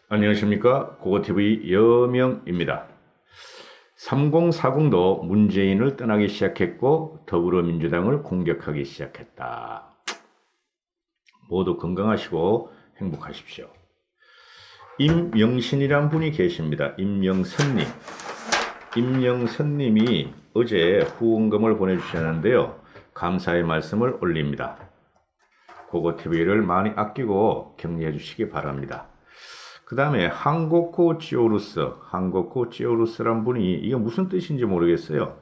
안녕하십니까. 고고TV 여명입니다. 3040도 문재인을 떠나기 시작했고 더불어민주당을 공격하기 시작했다. 모두 건강하시고 행복하십시오. 임영신이란 분이 계십니다. 임영선님. 임영선님이 어제 후원금을 보내주셨는데요. 감사의 말씀을 올립니다. 고고TV를 많이 아끼고 격려해 주시기 바랍니다. 그 다음에 한국코 지오루스란 분이 이게 무슨 뜻인지 모르겠어요.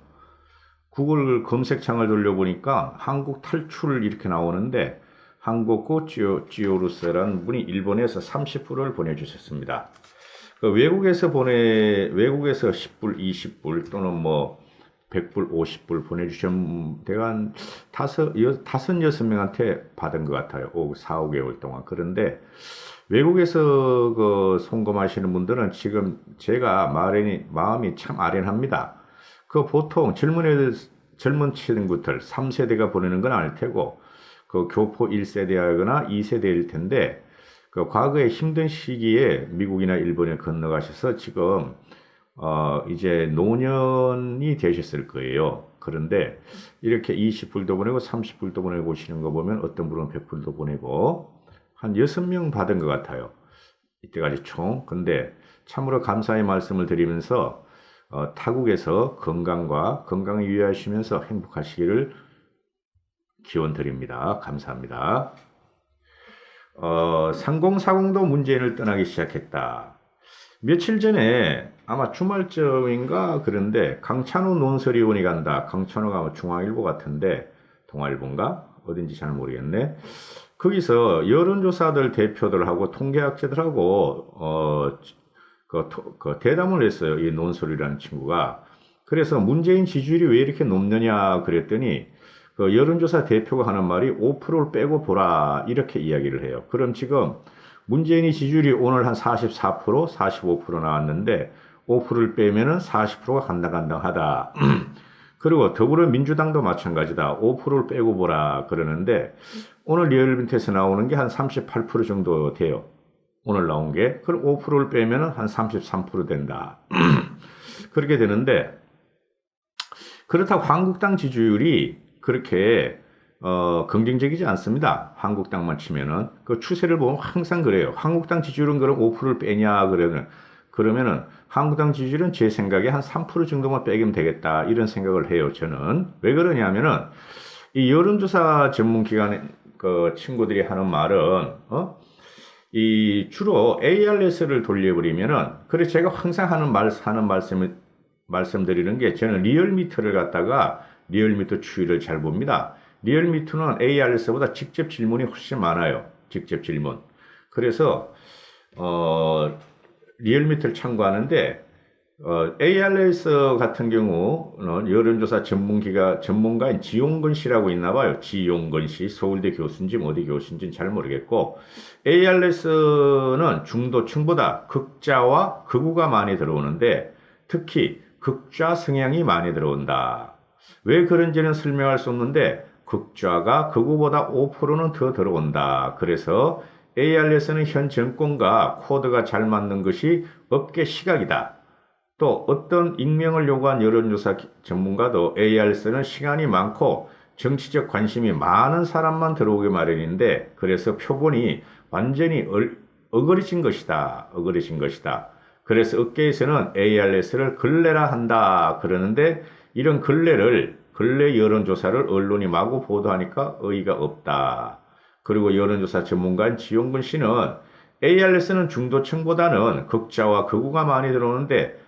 구글 검색창을 돌려보니까 한국 탈출 이렇게 나오는데 한국코 지오루스라는 분이 일본에서 30불을 보내주셨습니다. 외국에서 10불, 20불 또는 뭐 100불, 50불 보내주신 데가 한 다섯, 여섯 명한테 받은 것 같아요. 4, 5개월 동안. 그런데 외국에서 송금하시는 분들은 지금 제가 마음이 참 아련합니다. 보통 젊은 친구들, 3세대가 보내는 건 아닐 테고, 교포 1세대하거나 2세대일 텐데, 과거에 힘든 시기에 미국이나 일본에 건너가셔서 지금, 이제 노년이 되셨을 거예요. 그런데 이렇게 20불도 보내고 30불도 보내고 오시는 거 보면 어떤 분은 100불도 보내고, 한 6명 받은 것 같아요. 이때까지 총. 근데 참으로 감사의 말씀을 드리면서 타국에서 건강을 유의하시면서 행복하시기를 기원 드립니다. 감사합니다. 3040도 문재인을 떠나기 시작했다. 며칠 전에 아마 주말쯤인가 그런데 강찬호 논설위원이 간다. 강찬호가 중앙일보 같은데 동아일보인가? 어딘지 잘 모르겠네. 거기서 여론조사들 대표들하고 통계학자들하고 대담을 했어요. 이 논설이라는 친구가. 그래서 문재인 지지율이 왜 이렇게 높느냐 그랬더니 여론조사 대표가 하는 말이 5%를 빼고 보라 이렇게 이야기를 해요. 그럼 지금 문재인이 지지율이 오늘 한 44%, 45% 나왔는데 5%를 빼면은 40%가 간당간당하다. 그리고 더불어민주당도 마찬가지다. 5%를 빼고 보라 그러는데 오늘 리얼미터에서 나오는 게 한 38% 정도 돼요. 오늘 나온 게. 그럼 5%를 빼면 한 33% 된다. 그렇게 되는데 그렇다고 한국당 지지율이 그렇게 긍정적이지 않습니다. 한국당만 치면은 그 추세를 보면 항상 그래요. 한국당 지지율은 그럼 5%를 빼냐 그러면은 한국당 지지율은 제 생각에 한 3% 정도만 빼면 되겠다 이런 생각을 해요. 저는 왜 그러냐면은 이 여론조사 전문기관 친구들이 하는 말은 이 주로 ARS를 돌려버리면은 그래 제가 항상 하는 말씀드리는 게 저는 리얼미터를 갖다가 리얼미터 추이를 잘 봅니다. 리얼미터는 ARS보다 직접 질문이 훨씬 많아요. 직접 질문. 그래서 리얼미터를 참고하는데 ARS 같은 경우는 여론조사 전문가인 지용근 씨라고 있나 봐요. 지용근 씨, 서울대 교수인지 어디 교수인지는 잘 모르겠고 ARS는 중도층보다 극자와 극우가 많이 들어오는데 특히 극좌 성향이 많이 들어온다. 왜 그런지는 설명할 수 없는데 극좌가 극우보다 5%는 더 들어온다. 그래서 ARS는 현 정권과 코드가 잘 맞는 것이 업계 시각이다. 또 어떤 익명을 요구한 여론조사 전문가도 ARS는 시간이 많고 정치적 관심이 많은 사람만 들어오게 마련인데 그래서 표본이 완전히 어그러진 것이다. 그래서 업계에서는 ARS를 걸레라 한다 그러는데 이런 걸레 여론조사를 언론이 마구 보도하니까 어이가 없다. 그리고 여론조사 전문가인 지용근 씨는 ARS는 중도층보다는 극자와 극우가 많이 들어오는데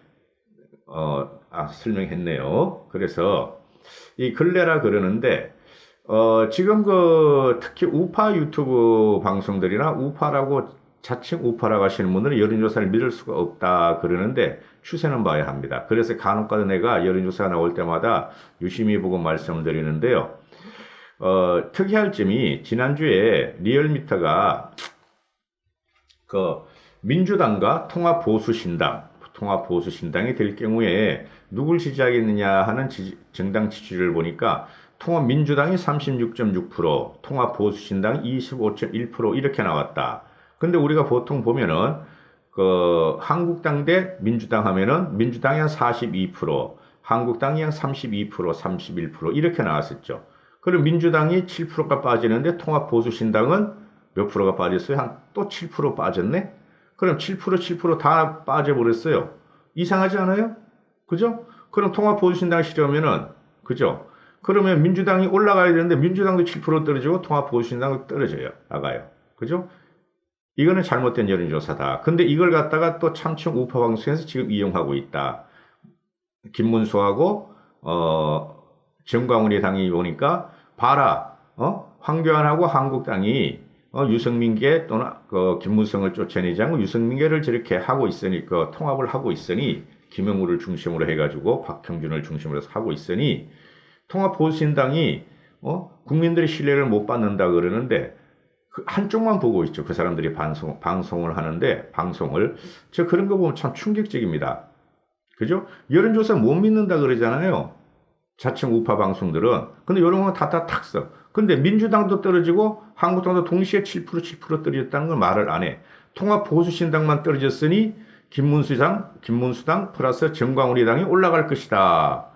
설명했네요. 그래서 이 걸레라 그러는데 지금 특히 우파 유튜브 방송들이나 우파라고 자칭 우파라고 하시는 분들은 여론조사를 믿을 수가 없다 그러는데 추세는 봐야 합니다. 그래서 간혹가다 내가 여론조사가 나올 때마다 유심히 보고 말씀을 드리는데요. 특이할 점이 지난주에 리얼미터가 민주당과 통합보수신당이 될 경우에 누굴 지지하겠느냐 하는 정당 지지율을 보니까 통합민주당이 36.6%, 통합보수신당이 25.1% 이렇게 나왔다. 근데 우리가 보통 보면은 한국당 대 민주당 하면은 민주당이 한 42%, 한국당이 한 32%, 31% 이렇게 나왔었죠. 그럼 민주당이 7%가 빠지는데 통합보수신당은 몇 프로가 빠졌어요? 한 또 7% 빠졌네? 그럼 7%다 빠져버렸어요. 이상하지 않아요? 그죠? 그럼 통합보수신당 싫으면은, 그죠? 그러면 민주당이 올라가야 되는데 민주당도 7% 떨어지고 통합보수신당도 떨어져요. 나가요. 그죠? 이거는 잘못된 여론조사다. 근데 이걸 갖다가 또 참칭 우파 방송에서 지금 이용하고 있다. 김문수하고 정광훈의 당이 오니까 봐라, 황교안하고 한국당이 유승민계 또는 김무성을 쫓아내지 않고 유승민계를 저렇게 하고 있으니 통합을 하고 있으니 김영우를 중심으로 해가지고 박형준을 중심으로 해서 하고 있으니 통합보수신당이 국민들의 신뢰를 못 받는다 그러는데 그 한쪽만 보고 있죠. 그 사람들이 방송을 하는데 저 그런 거 보면 참 충격적입니다. 그죠? 여론조사 못 믿는다 그러잖아요. 자칭 우파 방송들은. 근데 이런 건 다 탁서. 근데 민주당도 떨어지고 한국당도 동시에 7% 떨어졌다는 걸 말을 안 해. 통합보수신당만 떨어졌으니 김문수당 플러스 정광훈이 당이 올라갈 것이다.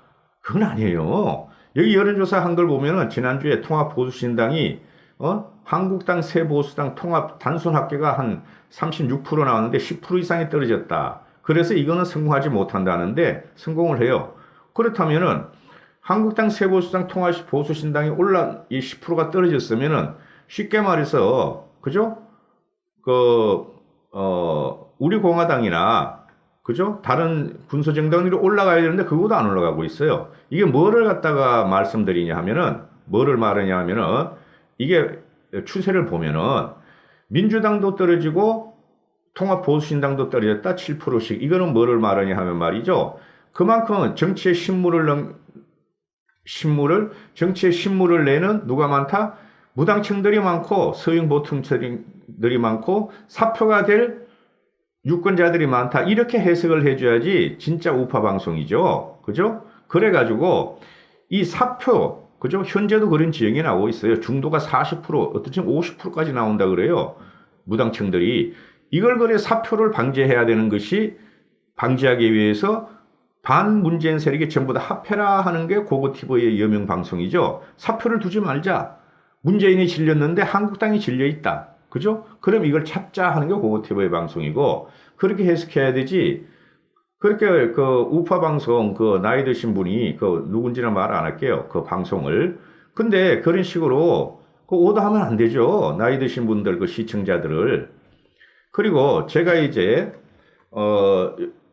그건 아니에요. 여기 여론조사 한 걸 보면은 지난주에 통합보수신당이 한국당 새보수당 통합 단순 합계가 한 36% 나왔는데 10% 이상이 떨어졌다. 그래서 이거는 성공하지 못한다는데 성공을 해요. 그렇다면은 한국당 새보수당 통합 보수신당이 이 10%가 떨어졌으면은 쉽게 말해서 그죠? 우리 공화당이나 그죠? 다른 군소정당들이 올라가야 되는데 그것도 안 올라가고 있어요. 이게 뭐를 갖다가 말씀드리냐 하면은 뭐를 말하냐 하면은 이게 추세를 보면은 민주당도 떨어지고 통합보수신당도 떨어졌다 7%씩 이거는 뭐를 말하냐 하면 말이죠. 그만큼 정치의 정치의 신물을 내는 누가 많다? 무당층들이 많고 서영보통들이 많고 사표가 될 유권자들이 많다. 이렇게 해석을 해줘야지 진짜 우파 방송이죠. 그죠? 그래가지고 이 사표 그죠? 현재도 그런 지형이 나오고 있어요. 중도가 40%, 어떤 지금 50%까지 나온다 그래요. 무당층들이. 이걸 그래 사표를 방지해야 되는 것이 방지하기 위해서 반문재인 세력이 전부 다 합해라 하는 게 고고TV의 여명 방송이죠. 사표를 두지 말자. 문재인이 질렸는데 한국당이 질려있다. 그죠? 그럼 이걸 찾자 하는 게 고고TV의 방송이고 그렇게 해석해야 되지. 그렇게 우파 방송 나이 드신 분이 누군지는 말 안 할게요. 그 방송을. 근데 그런 식으로 오더하면 안 되죠. 나이 드신 분들 시청자들을. 그리고 제가 이제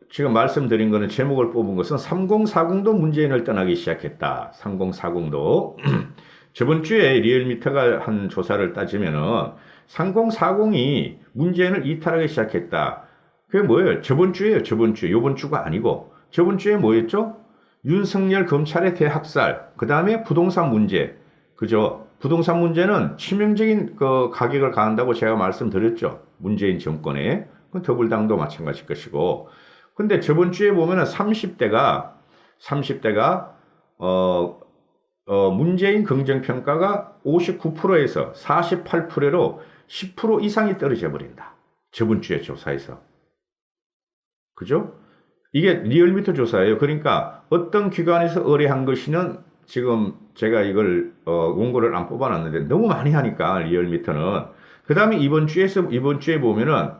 지금 말씀드린 거는 제목을 뽑은 것은 3040도 문재인을 떠나기 시작했다. 3040도. 저번 주에 리얼미터가 한 조사를 따지면은 3040이 문재인을 이탈하기 시작했다. 그게 뭐예요? 저번 주에요. 요번 주가 아니고. 저번 주에 뭐였죠? 윤석열 검찰의 대학살. 그 다음에 부동산 문제. 그죠? 부동산 문제는 치명적인 가격을 가한다고 제가 말씀드렸죠. 문재인 정권에. 더불당도 마찬가지일 것이고. 근데 저번 주에 보면은 30대가 문재인 긍정평가가 59%에서 48%로 10% 이상이 떨어져 버린다. 저번 주에 조사에서. 그죠? 이게 리얼미터 조사예요. 그러니까 어떤 기관에서 의뢰한 것이는 지금 제가 이걸 원고를 안 뽑아놨는데 너무 많이 하니까 리얼미터는. 그 다음에 이번 주에 보면은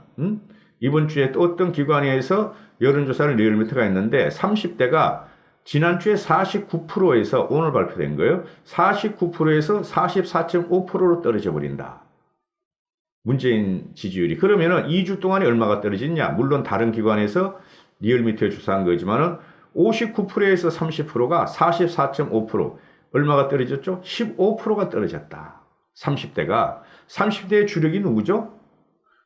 이번 주에 또 어떤 기관에서 여론조사를 리얼미터가 했는데 30대가 지난주에 49%에서 오늘 발표된 거예요. 49%에서 44.5%로 떨어져 버린다. 문재인 지지율이. 그러면은 2주 동안에 얼마가 떨어졌냐? 물론 다른 기관에서 리얼미터에 조사한 거지만은 59%에서 30%가 44.5% 얼마가 떨어졌죠? 15%가 떨어졌다. 30대의 주력이 누구죠?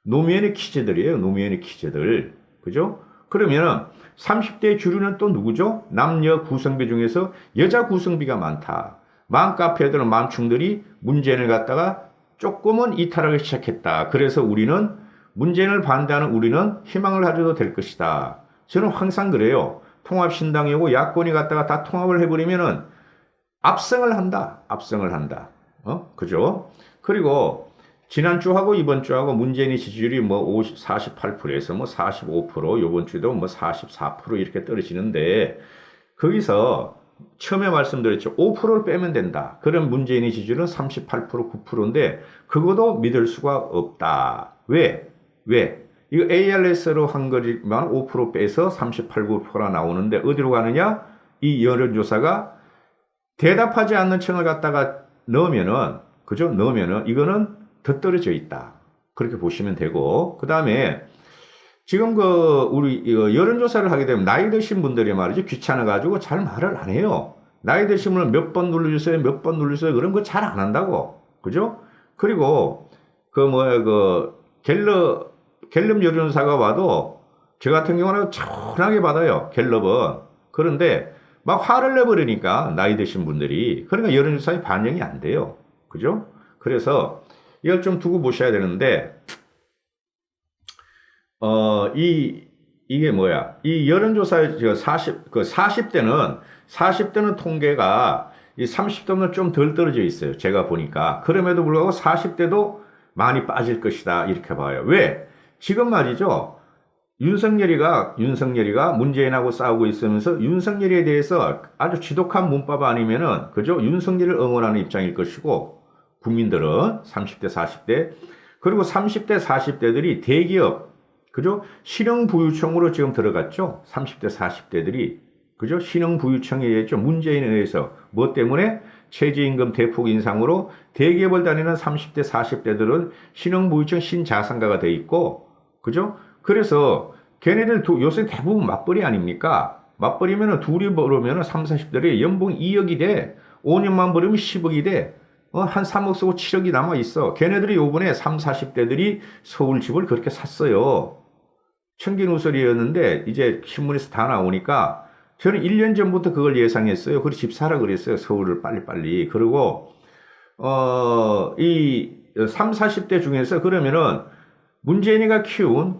노무현의 키제들이에요. 노무현의 키제들. 그죠? 그러면은 30대의 주류는 또 누구죠? 남녀 구성비 중에서 여자 구성비가 많다. 맘카페들은 맘충들이 문재인을 갖다가 조금은 이탈하기 시작했다. 그래서 문재인을 반대하는 우리는 희망을 가져도 될 것이다. 저는 항상 그래요. 통합신당이고 야권이 갖다가 다 통합을 해버리면은 압승을 한다. 그죠? 그리고 지난 주하고 이번 주하고 문재인의 지지율이 뭐 48%에서 뭐 45%, 요번 주도 뭐 44% 이렇게 떨어지는데 거기서 처음에 말씀드렸죠. 5%를 빼면 된다. 그럼 문재인의 지지율은 38%, 9%인데 그것도 믿을 수가 없다. 왜? 왜? 이거 ARS로 한 거지만 5% 빼서 38, 9%가 나오는데 어디로 가느냐? 이 여론조사가 대답하지 않는 층을 갖다가 넣으면은, 그죠? 넣으면은 이거는 더 떨어져 있다. 그렇게 보시면 되고, 그 다음에 지금 우리 이거 여론조사를 하게 되면 나이 드신 분들이 말이죠. 귀찮아가지고 잘 말을 안 해요. 나이 드신 분은 몇 번 눌러주세요, 몇 번 눌러주세요. 그런 거 잘 안 한다고. 그죠? 그리고 갤럽 여론조사가 와도 저 같은 경우는 차분하게 받아요. 갤럽은. 그런데 막 화를 내버리니까 나이 드신 분들이 그러니까 여론조사에 반영이 안 돼요. 그죠? 그래서 이걸 좀 두고 보셔야 되는데 이게 뭐야? 이 여론조사 40대는 통계가 이 30대는 좀 덜 떨어져 있어요. 제가 보니까. 그럼에도 불구하고 40대도 많이 빠질 것이다. 이렇게 봐요. 왜? 지금 말이죠. 윤석열이가 문재인하고 싸우고 있으면서 윤석열에 대해서 아주 지독한 문법 아니면은, 그죠? 윤석열을 응원하는 입장일 것이고, 국민들은 30대, 40대, 그리고 30대, 40대들이 대기업, 그죠? 신흥부유층으로 지금 들어갔죠? 30대, 40대들이. 그죠? 신흥부유층에 의했죠. 문재인에 의해서. 뭐 때문에? 최저임금 대폭 인상으로 대기업을 다니는 30대, 40대들은 신흥부유층 신자산가가 돼 있고, 그죠? 그래서 걔네들 요새 대부분 맞벌이 아닙니까? 맞벌이면은 둘이 벌으면은 30, 40대들이 연봉 2억이 돼. 5년만 벌으면 10억이 돼. 한 3억 쓰고 7억이 남아 있어. 걔네들이 요번에 30, 40대들이 서울 집을 그렇게 샀어요. 청기누설이었는데 이제 신문에서 다 나오니까 저는 1년 전부터 그걸 예상했어요. 그래서 집 사라 그랬어요. 서울을 빨리빨리. 그리고 이 30, 40대 중에서 그러면은 문재인이가 키운,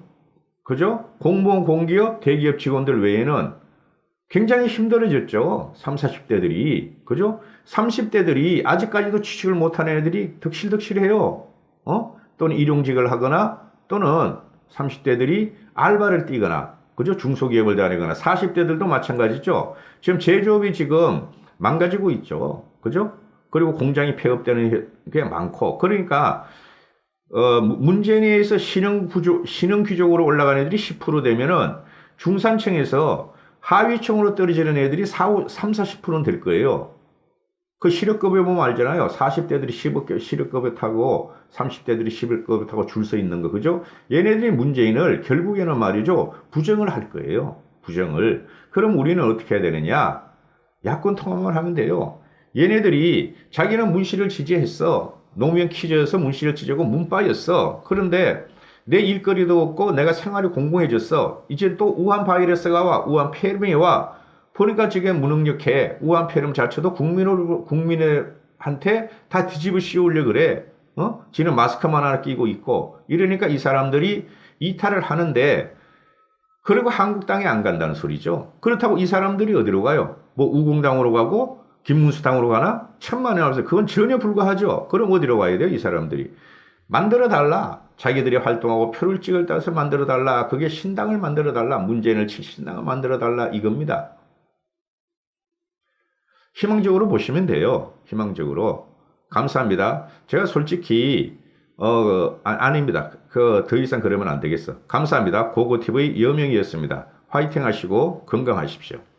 그죠? 공무원, 공기업, 대기업 직원들 외에는 굉장히 힘들어졌죠. 30, 40대들이. 그죠? 30대들이 아직까지도 취직을 못하는 애들이 득실득실해요. 또는 일용직을 하거나 또는 30대들이 알바를 뛰거나, 그죠? 중소기업을 다니거나, 40대들도 마찬가지죠. 지금 제조업이 지금 망가지고 있죠. 그죠? 그리고 공장이 폐업되는 게 많고. 그러니까 문재인에 의해서 신흥 귀족으로 올라가는 애들이 10% 되면은 중산층에서 하위층으로 떨어지는 애들이 3, 40%는 될 거예요. 그 시력급여 보면 알잖아요. 40대들이 시력급여 타고 30대들이 11급여 타고 줄 서 있는 거, 그죠? 얘네들이 문재인을 결국에는 말이죠. 부정을 할 거예요. 부정을. 그럼 우리는 어떻게 해야 되느냐? 야권 통합만 하면 돼요. 얘네들이 자기는 문씨를 지지했어. 노무현 키즈여서 문씨를 지지하고 문빠였어. 그런데 내 일거리도 없고 내가 생활이 공공해졌어. 이제 또 우한 바이러스가 와. 우한 폐렴이 와. 보니까 지금 무능력해. 우한 폐렴 자체도 국민한테 다 뒤집어 씌우려 그래. 지는 마스크만 하나 끼고 있고. 이러니까 이 사람들이 이탈을 하는데, 그리고 한국당에 안 간다는 소리죠. 그렇다고 이 사람들이 어디로 가요? 뭐 우공당으로 가고 김문수당으로 가나? 천만에 없어요. 그건 전혀 불가하죠. 그럼 어디로 가야 돼요? 이 사람들이. 만들어달라. 자기들이 활동하고 표를 찍을 따서 만들어달라. 그게 신당을 만들어달라. 문재인을 칠 신당을 만들어달라. 이겁니다. 희망적으로 보시면 돼요. 희망적으로. 감사합니다. 제가 솔직히 아닙니다. 더 이상 그러면 안 되겠어. 감사합니다. 고고TV 여명이었습니다. 화이팅 하시고 건강하십시오.